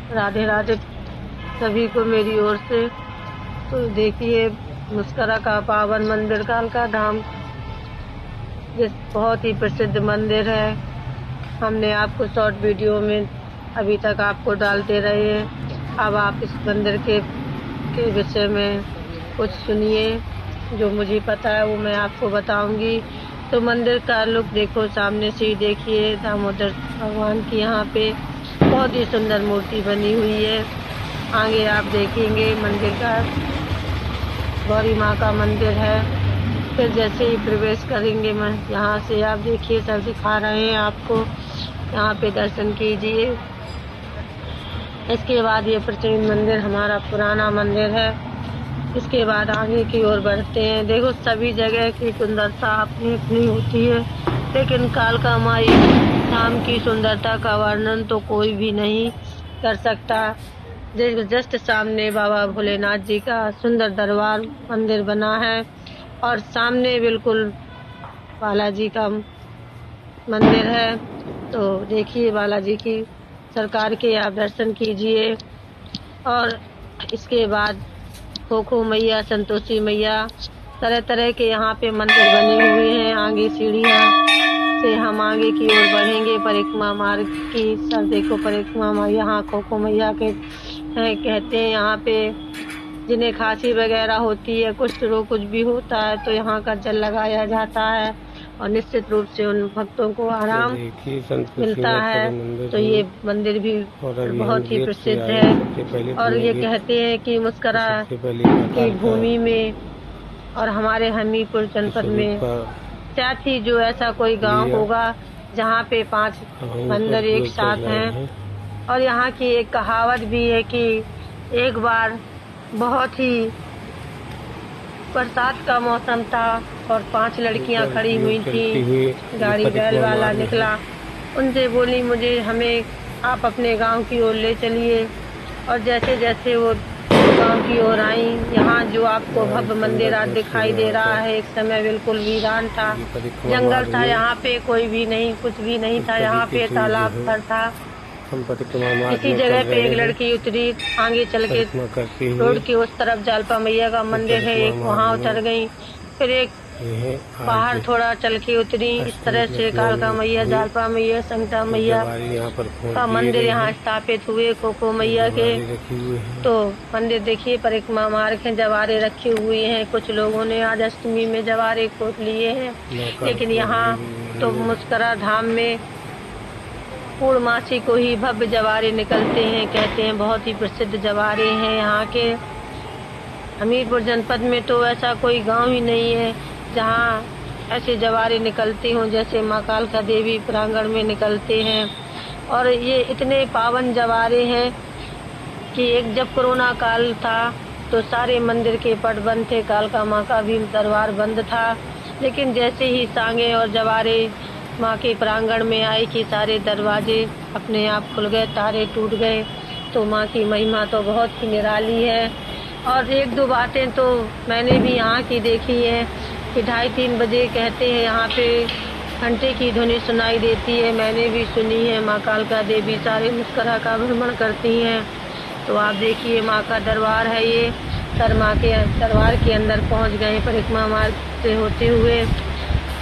राधे राधे सभी को मेरी ओर से। तो देखिए मुस्करा का पावन मंदिर कालका धाम, ये बहुत ही प्रसिद्ध मंदिर है। हमने आपको शॉर्ट वीडियो में अभी तक आपको डालते रहे हैं। अब आप इस मंदिर के विषय में कुछ सुनिए, जो मुझे पता है वो मैं आपको बताऊंगी। तो मंदिर का लुक देखो, सामने से ही देखिए दामोदर भगवान की यहाँ पे बहुत ही सुंदर मूर्ति बनी हुई है। आगे आप देखेंगे मंदिर का गौरी माँ का मंदिर है। फिर जैसे ही प्रवेश करेंगे यहाँ से आप देखिए, सब दिखा रहे हैं आपको, यहाँ पे दर्शन कीजिए। इसके बाद ये प्राचीन मंदिर हमारा पुराना मंदिर है। इसके बाद आगे की ओर बढ़ते हैं। देखो सभी जगह की सुंदरता अपनी अपनी होती है, लेकिन कालका माई धाम की सुंदरता का वर्णन तो कोई भी नहीं कर सकता। जस्ट सामने बाबा भोलेनाथ जी का सुंदर दरबार मंदिर बना है और सामने बिल्कुल बालाजी का मंदिर है। तो देखिए बालाजी की सरकार के आप दर्शन कीजिए। और इसके बाद खोखो मैया, संतोषी मैया, तरह तरह के यहाँ पे मंदिर बने हुए हैं। आगे सीढ़ियाँ से हम आगे की ओर बढ़ेंगे परिक्रमा मार्ग की। सर देखो परिक्रमा यहाँ खोखो मैया के कहते हैं। यहाँ पे जिन्हें खांसी वगैरह होती है, कुछ रोग कुछ भी होता है, तो यहाँ का जल लगाया जाता है और निश्चित रूप से उन भक्तों को आराम मिलता है। तो ये मंदिर भी बहुत ही प्रसिद्ध है। और ये कहते हैं कि मुस्करा की भूमि में और हमारे हमीरपुर जनपद में साथ ही जो ऐसा कोई गांव होगा जहाँ पे 5 मंदिर एक साथ हैं। और यहाँ की एक कहावत भी है कि एक बार बहुत ही बरसात का मौसम था और 5 लड़कियां खड़ी हुई थी। गाड़ी बैल वाला निकला, उनसे बोली मुझे हमें आप अपने गांव की ओर ले चलिए। और जैसे जैसे वो गांव की ओर आई, यहाँ जो आपको भव्य मंदिर आज दिखाई दे रहा है, एक समय बिल्कुल वीरान था, जंगल था, यहाँ पे कोई भी नहीं, कुछ भी नहीं था। यहाँ पे तालाब भर था। इसी जगह पे एक लड़की उतरी, आगे चल के रोड की उस तरफ जालपा मैया का मंदिर है, एक वहाँ उतर गई। फिर एक पहाड़ थोड़ा चल के उतरी। इस तरह से कालका मैया, जालपा मैया, संगता मैया का मंदिर यहाँ स्थापित हुए खोखो मैया के। तो मंदिर देखिए परिक्रमा मार्ग है, जवारे रखे हुए हैं। कुछ लोगों ने आज अष्टमी में जवारे खोद लिए हैं, लेकिन यहाँ तो मुस्करा धाम में पूर्णमासी को ही भव्य जवारे निकलते हैं। कहते हैं बहुत ही प्रसिद्ध जवारे हैं यहाँ के। हमीरपुर जनपद में तो ऐसा कोई गांव ही नहीं है जहाँ ऐसे जवारे निकलते हों जैसे माँ कालका देवी प्रांगण में निकलते हैं। और ये इतने पावन जवारे हैं कि एक जब कोरोना काल था तो सारे मंदिर के पट बंद थे, कालका माँ का भी दरबार बंद था। लेकिन जैसे ही सांगे और जवारे माँ के प्रांगण में आई कि सारे दरवाजे अपने आप खुल गए, तारे टूट गए। तो माँ की महिमा तो बहुत ही निराली है। और 1-2 बातें तो मैंने भी यहाँ की देखी है कि 2:30-3 बजे कहते हैं यहाँ पे घंटे की ध्वनि सुनाई देती है। मैंने भी सुनी है। माँ कालका देवी सारे मुस्करा का भ्रमण करती हैं। तो आप देखिए माँ का दरबार है ये। सर माँ के दरबार के अंदर पहुँच गए परिक्रमा मार्ग से होते हुए।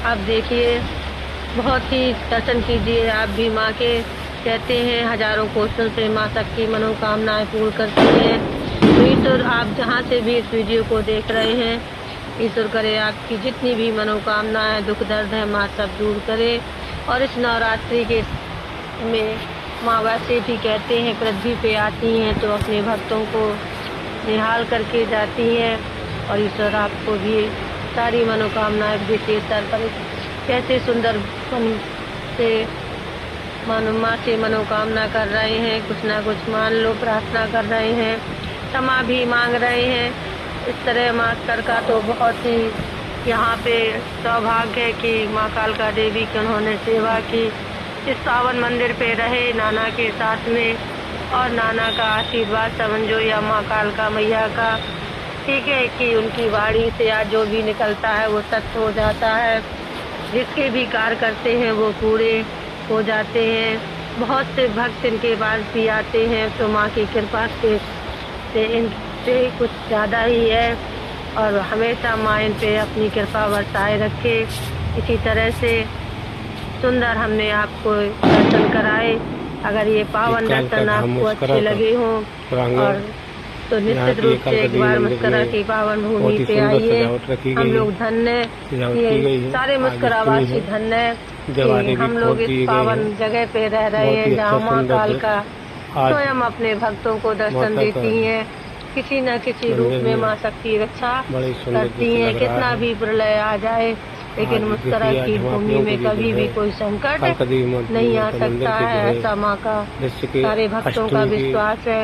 आप देखिए, बहुत ही दर्शन कीजिए आप भी माँ के। कहते हैं हजारों कोशिशों से माँ सबकी मनोकामनाएं पूर्ण करती हैं। तो ईश्वर आप जहाँ से भी इस वीडियो को देख रहे हैं, ईश्वर करे आपकी जितनी भी मनोकामनाएं, दुख दर्द है, माँ सब दूर करे। और इस नवरात्रि के में माँ वैसे भी कहते हैं पृथ्वी पे आती हैं तो अपने भक्तों को निहाल करके जाती हैं। और ईश्वर आपको भी सारी मनोकामनाएं विशेष स्तर पर कैसे सुंदर से माँ से मनोकामना कर रहे हैं, कुछ ना कुछ मान लो, प्रार्थना कर रहे हैं, क्षमा भी मांग रहे हैं। इस तरह माँ का तो बहुत ही यहाँ पे सौभाग्य है कि माँ कालका देवी की उन्होंने सेवा की। इस पावन मंदिर पे रहे नाना के साथ में, और नाना का आशीर्वाद समझो या माँ कालका मैया का, ठीक है, कि उनकी वाणी से आज जो भी निकलता है वो सत्य हो जाता है। जिसके भी कार्य करते हैं वो पूरे हो जाते हैं। बहुत से भक्त इनके पास भी आते हैं, तो माँ की कृपा से इनसे कुछ ज़्यादा ही है और हमेशा माँ इन पे अपनी कृपा बरसाए रखे। इसी तरह से सुंदर हमने आपको दर्शन कराए। अगर ये पावन दर्शन आपको अच्छे लगे हों और तो निश्चित रूप से एक बार मुस्करा की पावन भूमि पे आइए। हम लोग धन्य, ये सारे मुस्करावासी धन्य कि हम लोग इस पावन जगह पे रह रहे हैं जहाँ माँ काल का स्वयं अपने भक्तों को दर्शन देती हैं। किसी न किसी रूप में माँ शक्ति रक्षा करती हैं। कितना भी प्रलय आ जाए, लेकिन मुस्करा की भूमि में कभी भी कोई संकट नहीं आ सकता है, ऐसा माँ का सारे भक्तों का विश्वास है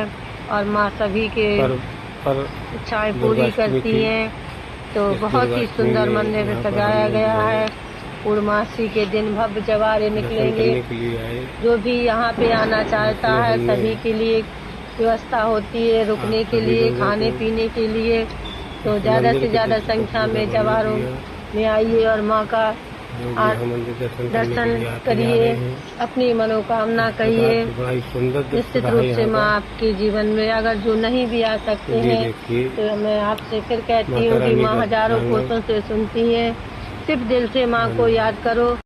और माँ सभी के इच्छाएं पूरी करती हैं। तो बहुत ही सुंदर मंदिर सजाया गया है। पूर्णमासी के दिन भव्य जवारे निकलेंगे। जो भी यहाँ पे आना चाहता है सभी के लिए व्यवस्था होती है, रुकने के लिए, खाने पीने के लिए। तो ज़्यादा से ज़्यादा संख्या में जवारों में आइए और माँ का दर्शन करिए, अपनी मनोकामना कहिए। निश्चित रूप से माँ आपके जीवन में, अगर जो नहीं भी आ सकते हैं तो मैं आपसे फिर कहती हूँ कि माँ हजारों कोसों से सुनती है। सिर्फ दिल से माँ को याद करो।